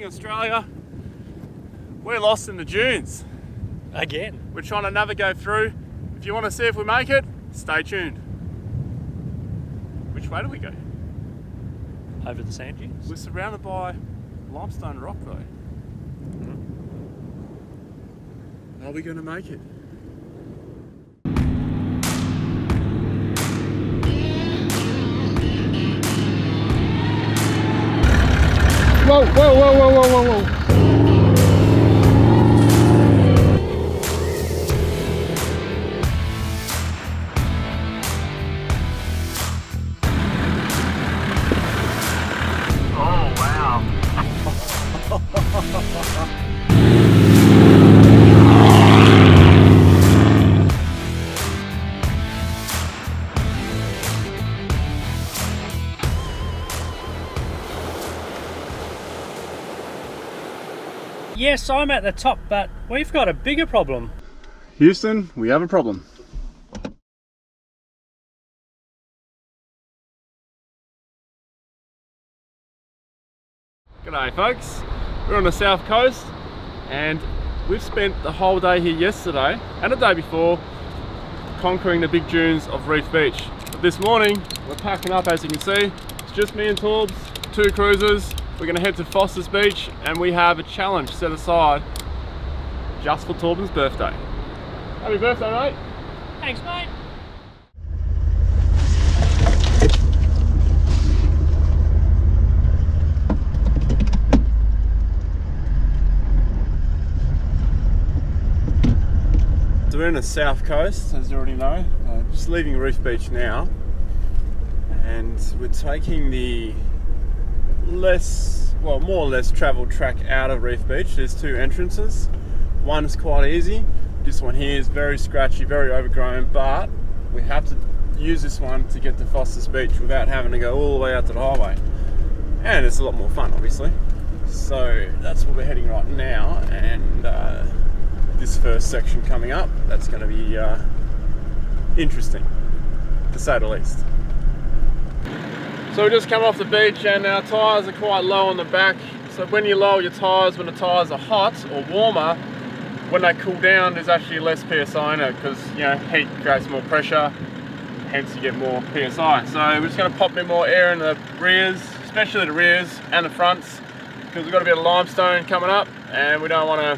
Australia. We're lost in the dunes. Again. We're trying to navigate through. If you want to see if we make it, stay tuned. Which way do we go? Over the sand dunes? We're surrounded by limestone rock though. Are we going to make it? Whoa, whoa, whoa, whoa, whoa, whoa, whoa. Oh, wow. Yes, I'm at the top, but we've got a bigger problem. Houston, we have a problem. G'day folks, we're on the south coast and we've spent the whole day here yesterday and the day before conquering the big dunes of Reef Beach. But this morning we're packing up, as you can see. It's just me and Torbs, 2 cruisers. We're going to head to Foster's Beach and we have a challenge set aside just for Torbin's birthday. Happy birthday, mate! Thanks, mate. So we're in the south coast, as you already know. Just leaving Reef Beach now. And we're taking the more or less travelled track out of Reef Beach. There's 2 entrances. One is quite easy. This one here is very scratchy, very overgrown, but we have to use this one to get to Foster's Beach without having to go all the way out to the highway. And it's a lot more fun, obviously. So that's where we're heading right now, and this first section coming up, that's going to be interesting, to say the least. So we just come off the beach and our tyres are quite low on the back. So when you lower your tyres, when the tyres are hot or warmer, when they cool down, there's actually less PSI in it because, you know, heat creates more pressure, hence you get more PSI. So we're just going to pop a bit more air in the rears, especially the rears and the fronts, because we've got a bit of limestone coming up and we don't want to,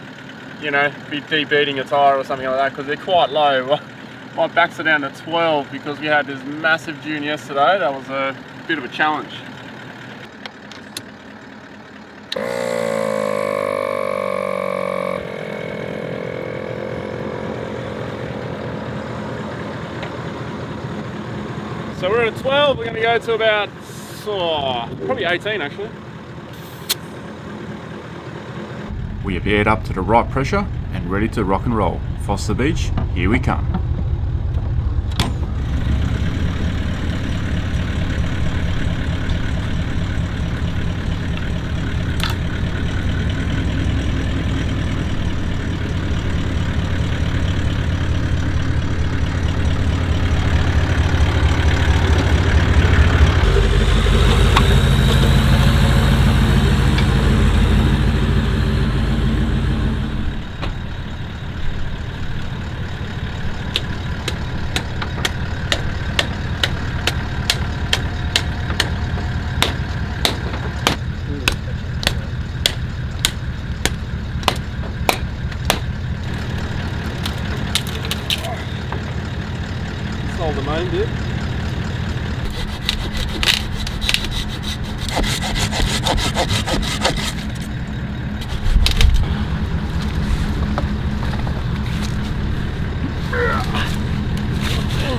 you know, be debeating a tyre or something like that because they're quite low. My backs are down to 12 because we had this massive dune yesterday. That was a bit of a challenge. So we're at a 12, we're going to go to about probably 18 actually. We have aired up to the right pressure and ready to rock and roll. Foster Beach, here we come. Hold the main bit.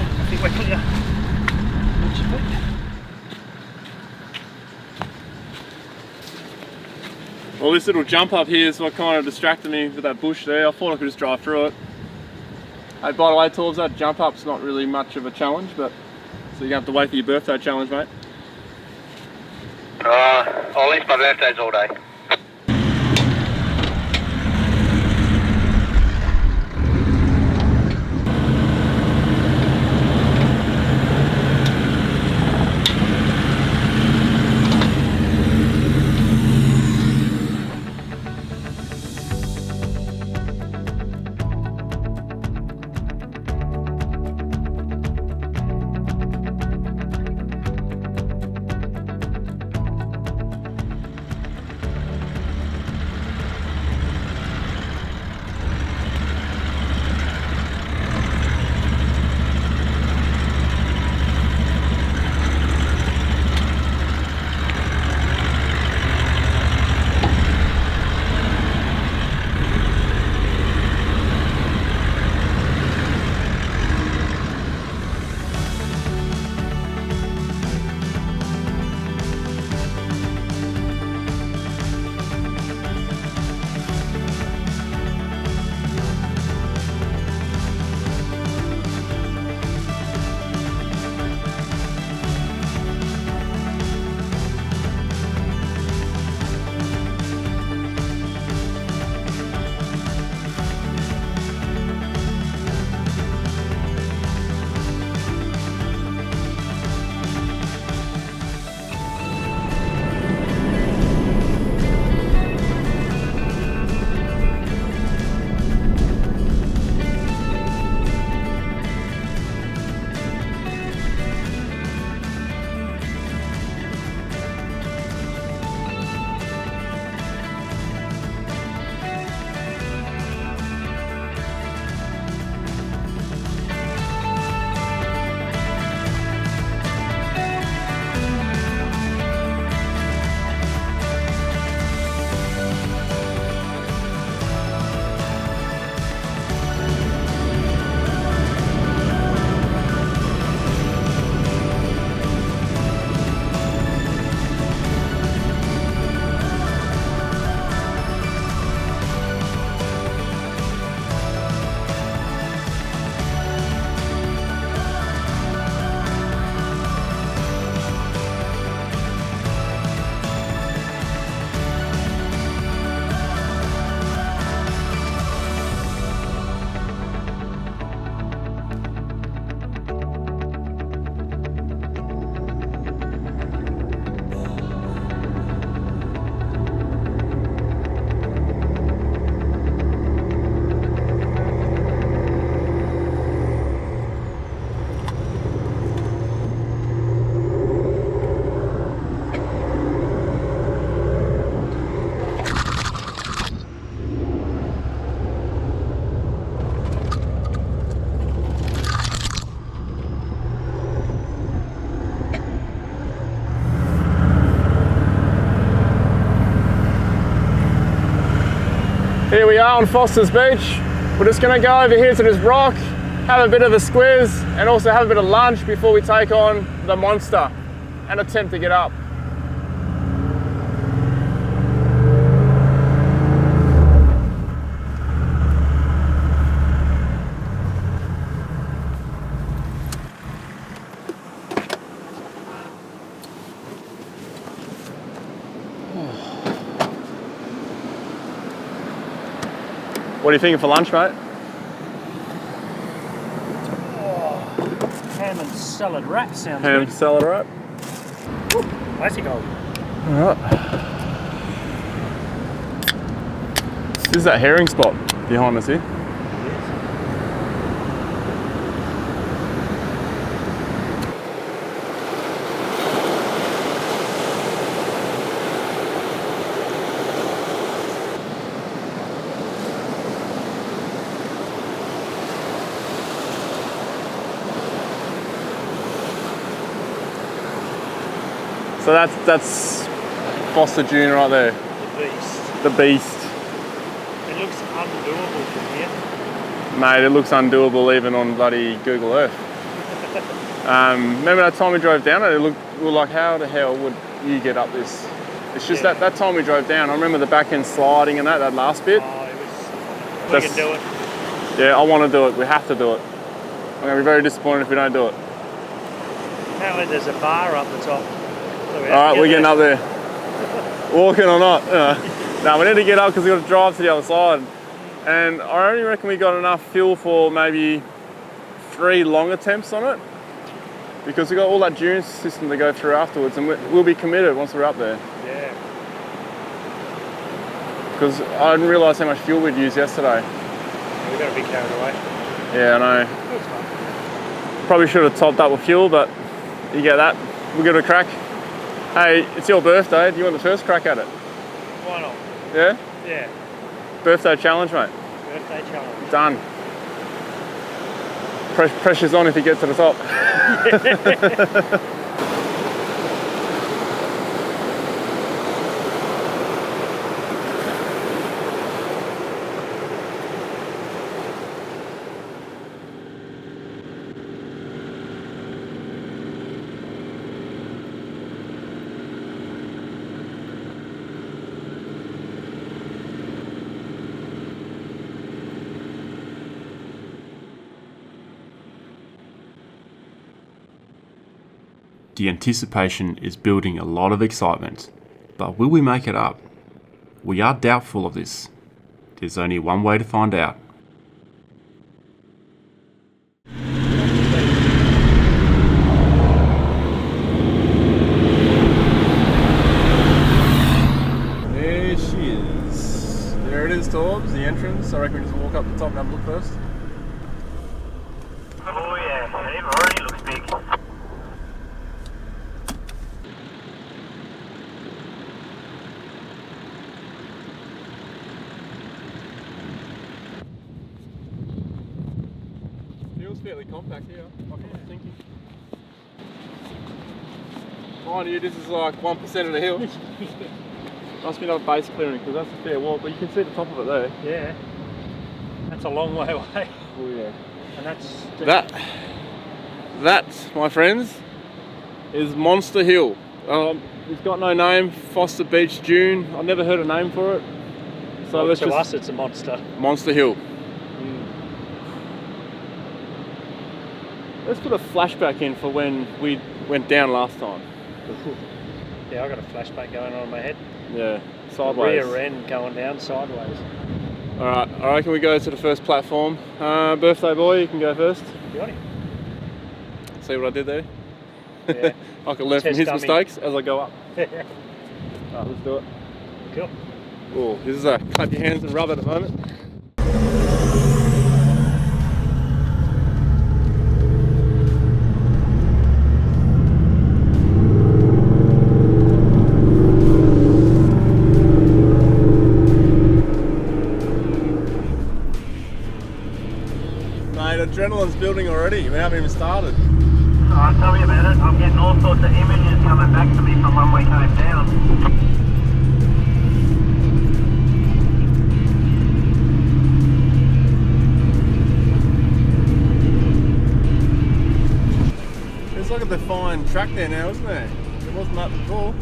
I think we're clear. Well, this little jump up here is what kind of distracted me with that bush there. I thought I could just drive through it. Hey, by the way, Torbs, that jump up's not really much of a challenge, but so you're gonna have to wait for your birthday challenge, mate. At least my birthday's all day. Here we are on Foster's Beach. We're just gonna go over here to this rock, have a bit of a squiz, and also have a bit of lunch before we take on the monster and attempt to get up. What are you thinking for lunch, mate? Ham and salad wrap sounds Ham good. salad wrap. Classic old. Alright. This is that herring spot behind us here. So that's Foster Dune right there. The beast. The beast. It looks undoable from here. Mate, it looks undoable even on bloody Google Earth. Remember that time we drove down it? We were like, how the hell would you get up this? It's just that time we drove down, I remember the back end sliding and that last bit. We can do it. Yeah, I want to do it. We have to do it. I'm going to be very disappointed if we don't do it. Apparently there's a bar up the top. Alright, we're getting up there. Walking or not. No, we need to get up because we've got to drive to the other side. And I only reckon we got enough fuel for maybe 3 long attempts on it. Because we've got all that dune system to go through afterwards, and we'll be committed once we're up there. Yeah. Because I didn't realise how much fuel we'd used yesterday. We got a bit carried away. Yeah, I know. It was fun. Probably should have topped up with fuel, but you get that. We'll give it a crack. Hey, it's your birthday. Do you want the first crack at it? Why not? Yeah? Yeah. Birthday challenge, mate. Birthday challenge. Done. Pressure's on if you get to the top. The anticipation is building a lot of excitement, but will we make it up? We are doubtful of this. There's only one way to find out. There she is. There it is, Torbs, the entrance. I reckon we just walk up the top and have a look first. Oh yeah, it already looks big. Feels fairly compact here, like I was thinking. Mind you, this is like 1% of the hill. Must be another base clearing because that's a fair walk, but you can see the top of it there. Yeah. That's a long way away. Oh yeah. And that's... That, my friends, is Monster Hill. It's got no name, Foster Beach Dune. I've never heard a name for it. So well, let's to just... us it's a monster. Monster Hill. Let's put a flashback in for when we went down last time. Yeah, I got a flashback going on in my head. Yeah, sideways. Rear end going down sideways. Alright, I reckon we go to the first platform. Birthday boy, you can go first. Got it. See what I did there? Yeah. I can learn from Test his dummy. mistakes as I go up. Alright, let's do it. Cool. Oh, this is a clap your hands and rub at the moment. Mate, adrenaline's building already. We haven't even started. Oh, tell me about it. I'm getting all sorts of images coming back to me from when we came down. like a defined track there now, isn't there? It wasn't that before.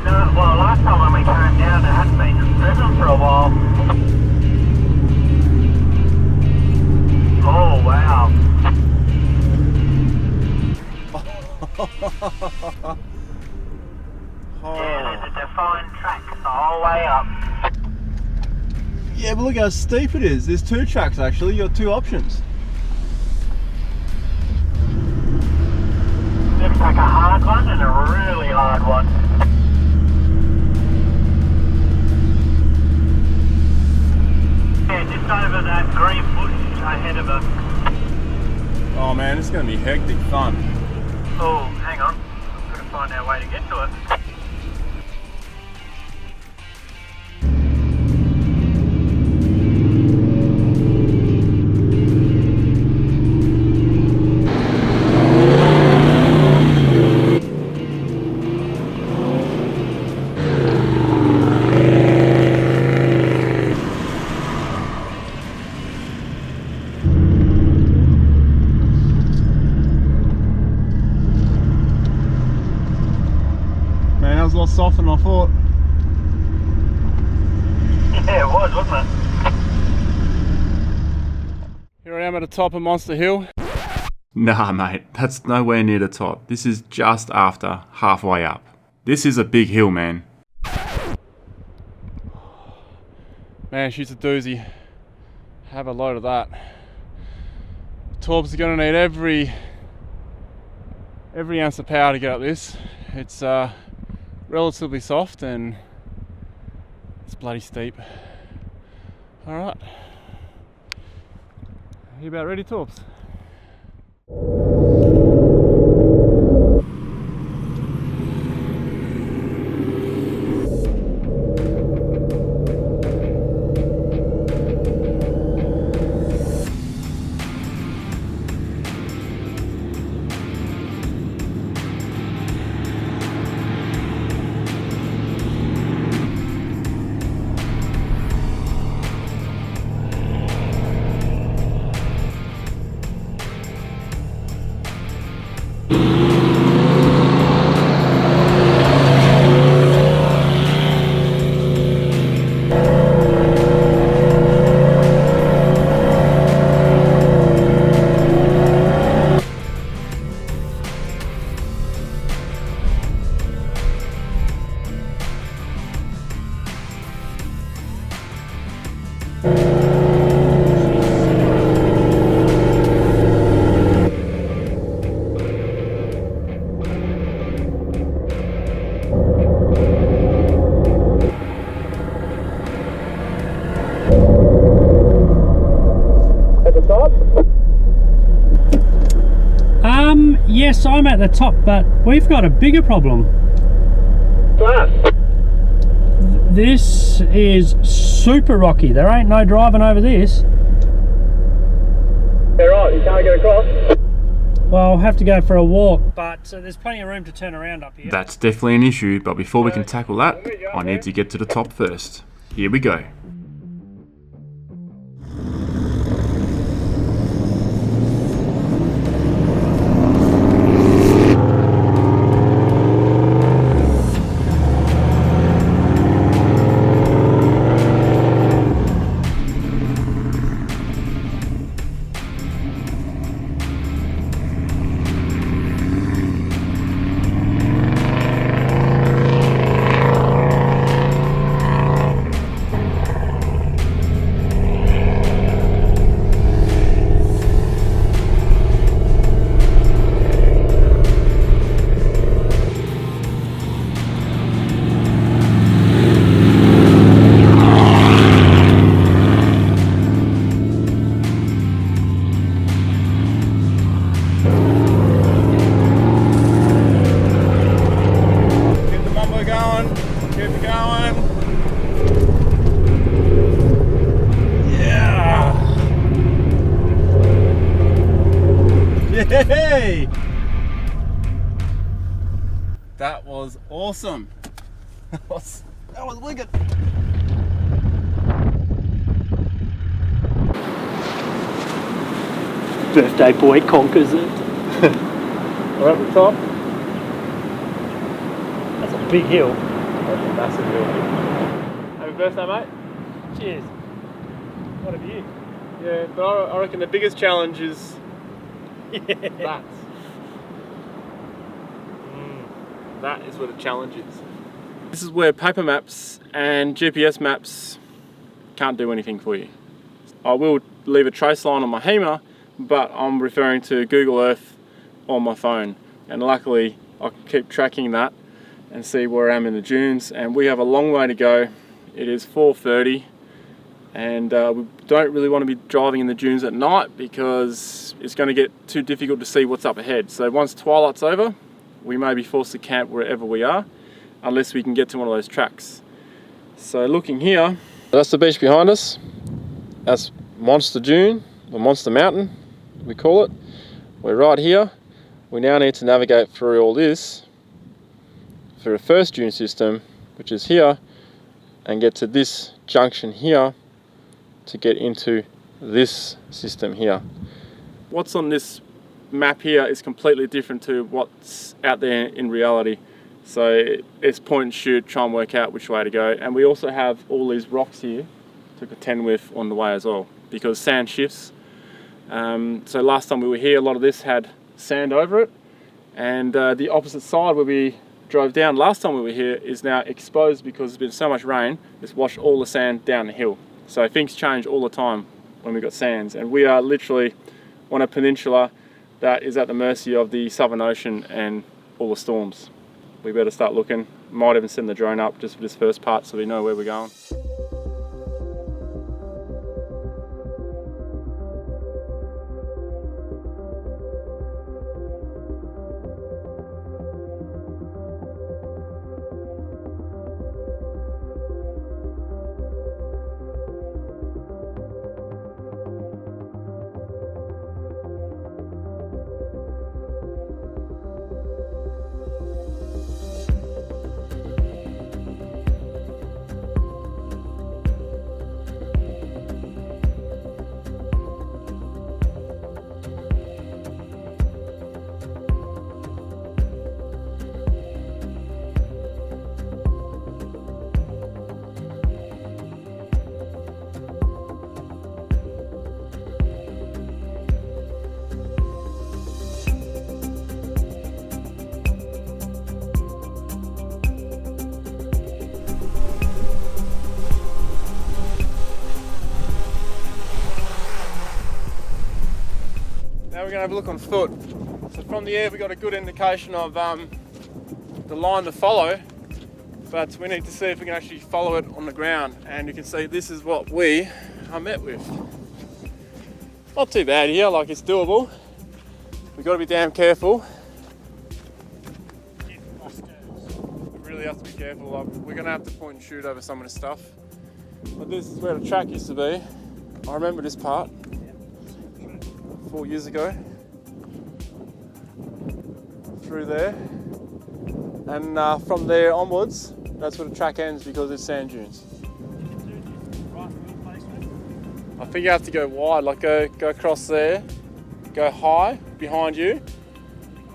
No, well, last time when we came down, it hadn't been driven for a while. Oh, wow. Yeah, there's a defined track the whole way up. Yeah, but look how steep it is. There's 2 tracks actually. You got 2 options. Looks like a hard one and a really hard one. Yeah, just over that green bush ahead of us. Oh man, it's going to be hectic fun. Oh, hang on. I've got to find our way to get to it. Man, that was a lot softer than I thought. Yeah, it was, wasn't it? Here I am at the top of Monster Hill. Nah, mate, that's nowhere near the top. This is just after halfway up. This is a big hill, man. Man, she's a doozy. Have a load of that. Torbs are going to need every ounce of power to get up this. It's relatively soft and it's bloody steep. Alright. You about ready, Torbs? Yes, I'm at the top, but we've got a bigger problem. This is super rocky. There ain't no driving over this. Yeah, right, you can't get across. Well, I'll have to go for a walk, but there's plenty of room to turn around up here. That's definitely an issue, but before we can tackle that, I need to get to the top first. Here we go. Hey! That was awesome. That was wicked. Birthday boy conquers it. We're at the top. That's a big hill. That's a massive hill. Happy birthday, mate. Cheers. What have you? Yeah, but I reckon the biggest challenge is that. That is where the challenge is. This is where paper maps and GPS maps can't do anything for you. I will leave a trace line on my HEMA, but I'm referring to Google Earth on my phone. And luckily, I can keep tracking that and see where I am in the dunes. And we have a long way to go. It is 4:30, and we don't really want to be driving in the dunes at night because it's going to get too difficult to see what's up ahead. So once twilight's over, we may be forced to camp wherever we are, unless we can get to one of those tracks. So looking here, that's the beach behind us. That's Monster Dune, or Monster Mountain, we call it. We're right here. We now need to navigate through all this for the first dune system, which is here, and get to this junction here to get into this system here. What's on this map here is completely different to what's out there in reality. So it's point and shoot, try and work out which way to go. And we also have all these rocks here to contend with on the way as well, because sand shifts. So last time we were here, a lot of this had sand over it, and the opposite side where we drove down last time we were here is now exposed because there's been so much rain. It's washed all the sand down the hill. So things change all the time when we've got sands, and we are literally on a peninsula that is at the mercy of the Southern Ocean and all the storms. We better start looking. Might even send the drone up just for this first part so we know where we're going. Now we're going to have a look on foot. So from the air we got a good indication of the line to follow, but we need to see if we can actually follow it on the ground. And you can see this is what we are met with. Not too bad here, like it's doable. We've got to be damn careful. We really have to be careful. Like, we're going to have to point and shoot over some of this stuff. But this is where the track used to be. I remember this part. 4 years ago, through there, and from there onwards, that's where the track ends because it's sand dunes. I think you have to go wide, like go across there, go high behind you,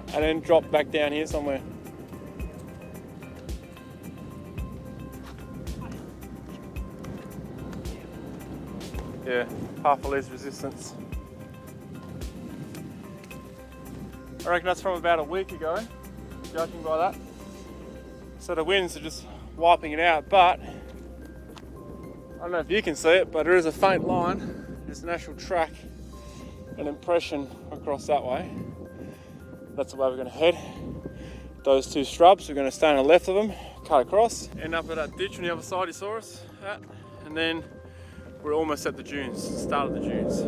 and then drop back down here somewhere. Yeah, half a least resistance. I reckon that's from about a week ago, judging by that. So the winds are just wiping it out, but I don't know if you can see it, but there is a faint line. There's an actual track, an impression across that way. That's the way we're going to head. Those two shrubs, we're going to stay on the left of them, cut across, end up at that ditch on the other side you saw us at, and then we're almost at the dunes, start of the dunes.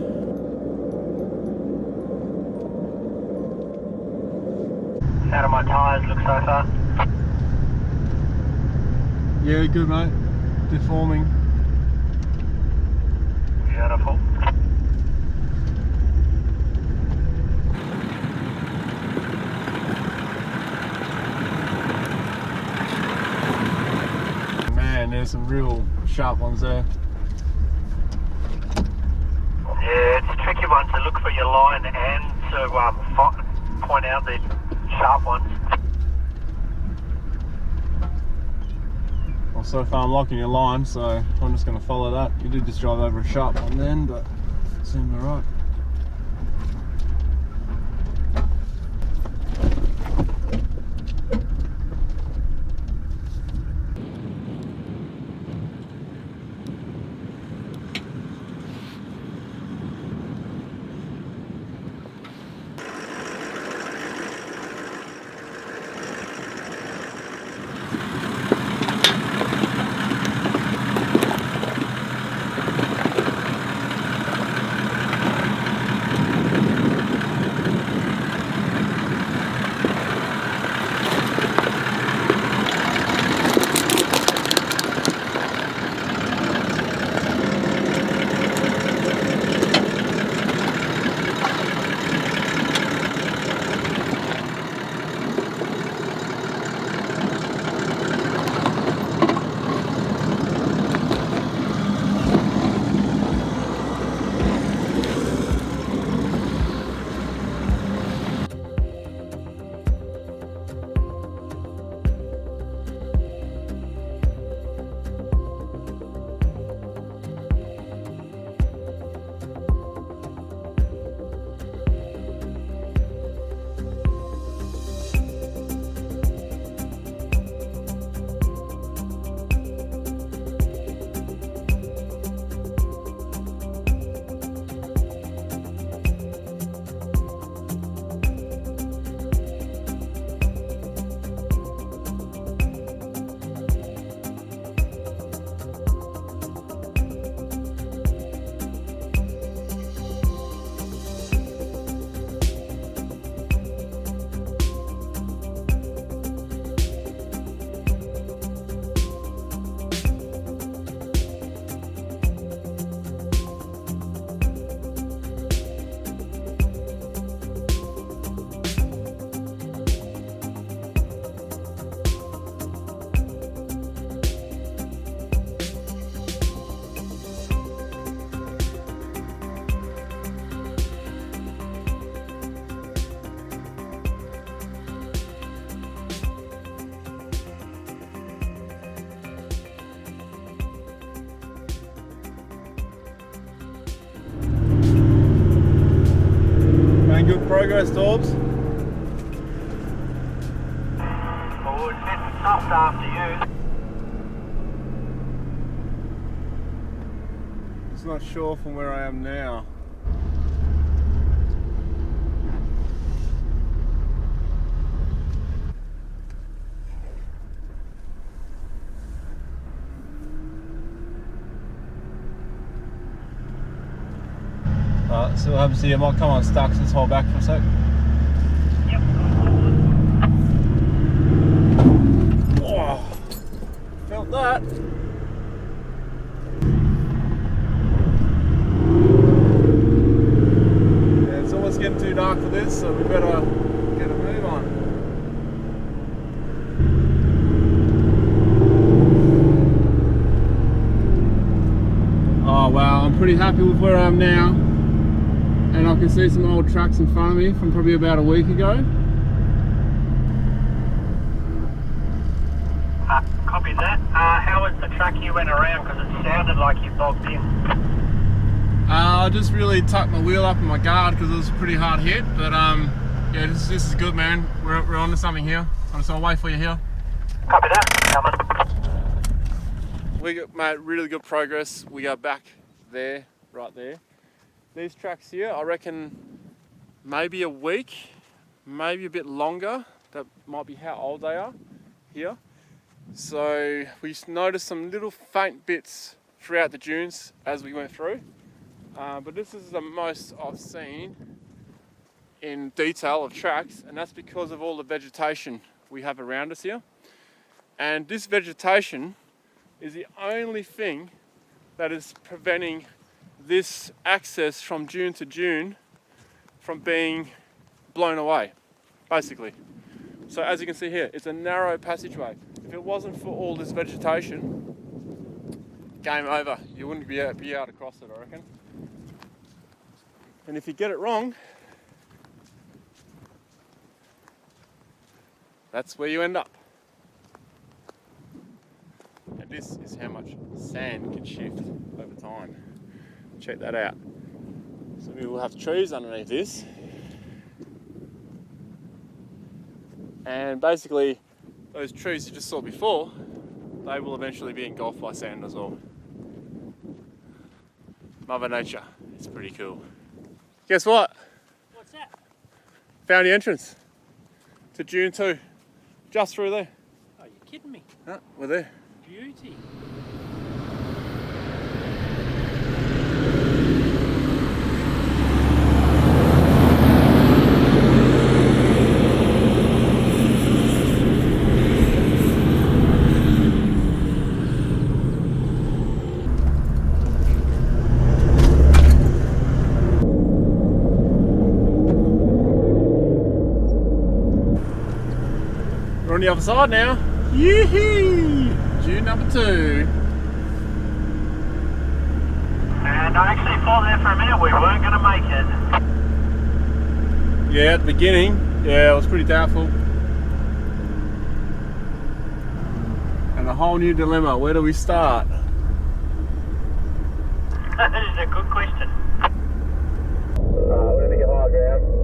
How do my tyres look so far? Yeah, good mate. Deforming. Beautiful. Man, there's some real sharp ones there. Yeah, it's a tricky one to look for your line and to point out the sharp ones. Well, so far I'm locking your line, so I'm just going to follow that. You did just drive over a sharp one then, but it seemed alright. Good progress, Dorbs. Oh, it's getting soft after you. It's not sure from where I am now. See what happens here. Might come unstuck, so let's hold back for a sec. Yep. Oh, felt that. Yeah, it's almost getting too dark for this, so we better get a move on. Oh wow, I'm pretty happy with where I am now. And I can see some old tracks in front of me from probably about a week ago. Copy that. How was the track you went around? Because it sounded like you bogged in. I just really tucked my wheel up in my guard because it was a pretty hard hit. But yeah, this is good, man. We're on to something here. So I'll wait for you here. Copy that. Coming. We got, mate, really good progress. We are back there, right there. These tracks here, I reckon maybe a week, maybe a bit longer. That might be how old they are here. So we noticed some little faint bits throughout the dunes as we went through. But this is the most I've seen in detail of tracks, and that's because of all the vegetation we have around us here. And this vegetation is the only thing that is preventing this access from dune to dune from being blown away, basically. So as you can see here, it's a narrow passageway. If it wasn't for all this vegetation, game over. You wouldn't be able to cross it, I reckon. And if you get it wrong, that's where you end up. And this is how much sand can shift over time. Check that out. So we will have trees underneath this. And basically, those trees you just saw before, they will eventually be engulfed by sand as well. Mother Nature, it's pretty cool. Guess what? What's that? Found the entrance to Dune 2, just through there. Oh, you're kidding me. Huh, we're there. Beauty. We're on the other side now. Yee-hee! Dune number 2. And I actually thought there for a minute we weren't going to make it. Yeah, at the beginning, yeah, I was pretty doubtful. And a whole new dilemma, where do we start? That is a good question. We're going to get high ground.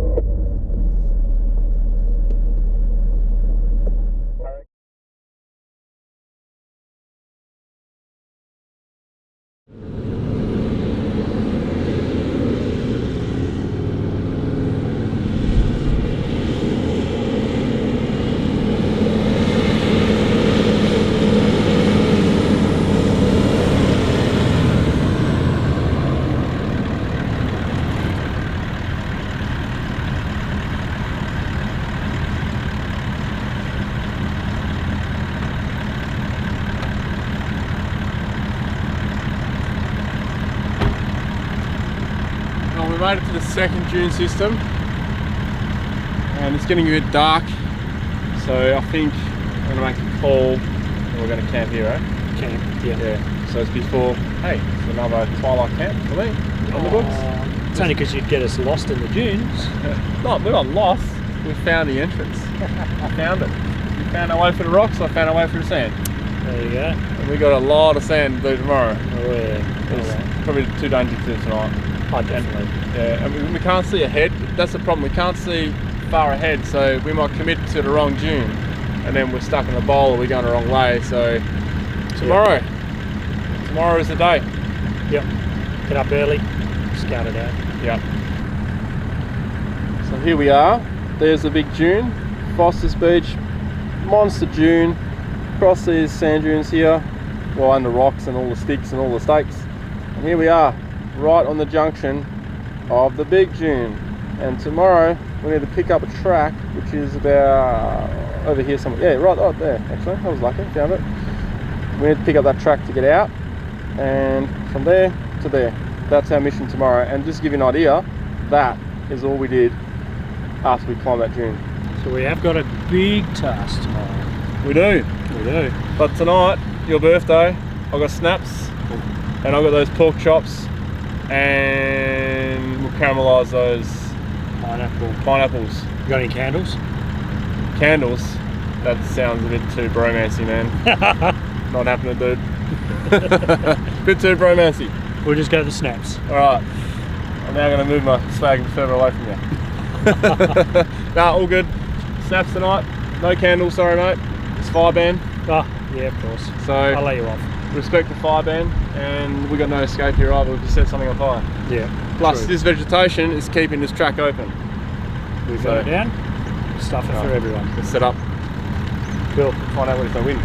Well, we made it to the second dune system and it's getting a bit dark, so I think I'm going to make a call and we're going to camp here, right? Camp, yeah. Yeah, so it's before, hey, it's another twilight camp for me on the books. It's only because you'd get us lost in the dunes. No, we're not lost, we found the entrance. I found it. We found our way for the rocks, I found our way for the sand. There you go. And we got a lot of sand to do tomorrow. Oh, yeah. It's probably too dangerous to do tonight. Oh, definitely. Yeah, and we can't see ahead. That's the problem. We can't see far ahead, so we might commit to the wrong dune, and then we're stuck in the bowl or we're going the wrong way. So tomorrow is the day. Yep. Get up early, scout it out. Yep. So here we are. There's the big dune, Foster's Beach, monster dune. Across these sand dunes here, well, and the rocks and all the sticks and all the stakes. And here we are, right on the junction of the big dune. And tomorrow we need to pick up a track which is about over here somewhere. Yeah, right there actually. I was lucky, found it. We need to pick up that track to get out, and from there to there. That's our mission tomorrow. And just to give you an idea, that is all we did after we climbed that dune. So we have got a big task tomorrow. We do. We do. But tonight, your birthday, I've got snaps and I've got those pork chops, and we'll caramelise those pineapples. You got any candles? Candles? That sounds a bit too bromancy, man. Not happening, dude. Bit too bromancy. We'll just go to the snaps. Alright. I'm now going to move my swag further away from you. Nah, all good. Snaps tonight. No candles, sorry mate. It's fire ban. Oh, yeah, of course. So I'll let you off. Respect the fire ban, and we got no escape here either. We've just set something on fire. Yeah. Plus, true. this vegetation is keeping this track open. We've got it down. Stuff it for everyone. Let's set up. Cool. Find out what if I win.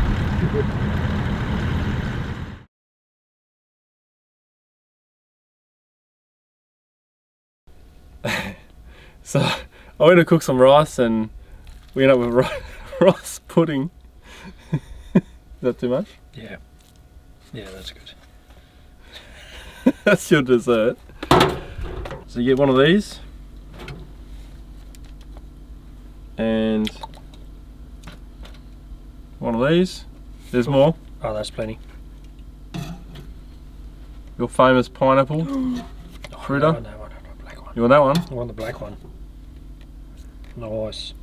So I went to cook some rice and we ended up with rice pudding. Is that too much? Yeah. Yeah, that's good. That's your dessert. So you get one of these and one of these. There's more. Oh, that's plenty. Your famous pineapple fritter. No, black one. You want that one? I want the black one. Nice.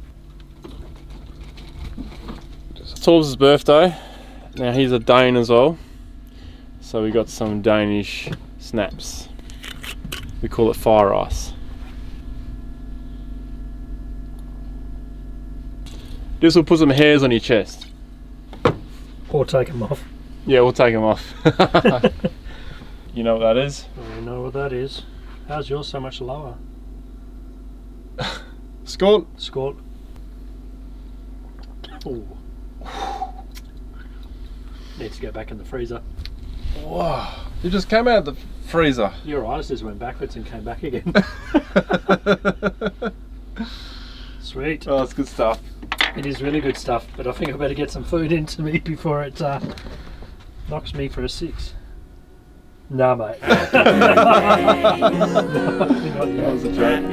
It's Torbs' birthday. Now he's a Dane as well. So we got some Danish snaps. We call it fire ice. This will put some hairs on your chest. Or take them off. Yeah, we'll take them off. You know what that is? I know what that is. How's yours so much lower? Skål. Skål. Ooh. Needs to go back in the freezer. Whoa, you just came out of the freezer. Your eyes just went backwards and came back again. Sweet. Oh, that's good stuff. It is really good stuff, but I think I better get some food into me before it knocks me for a 6. Nah, mate. That was a joke.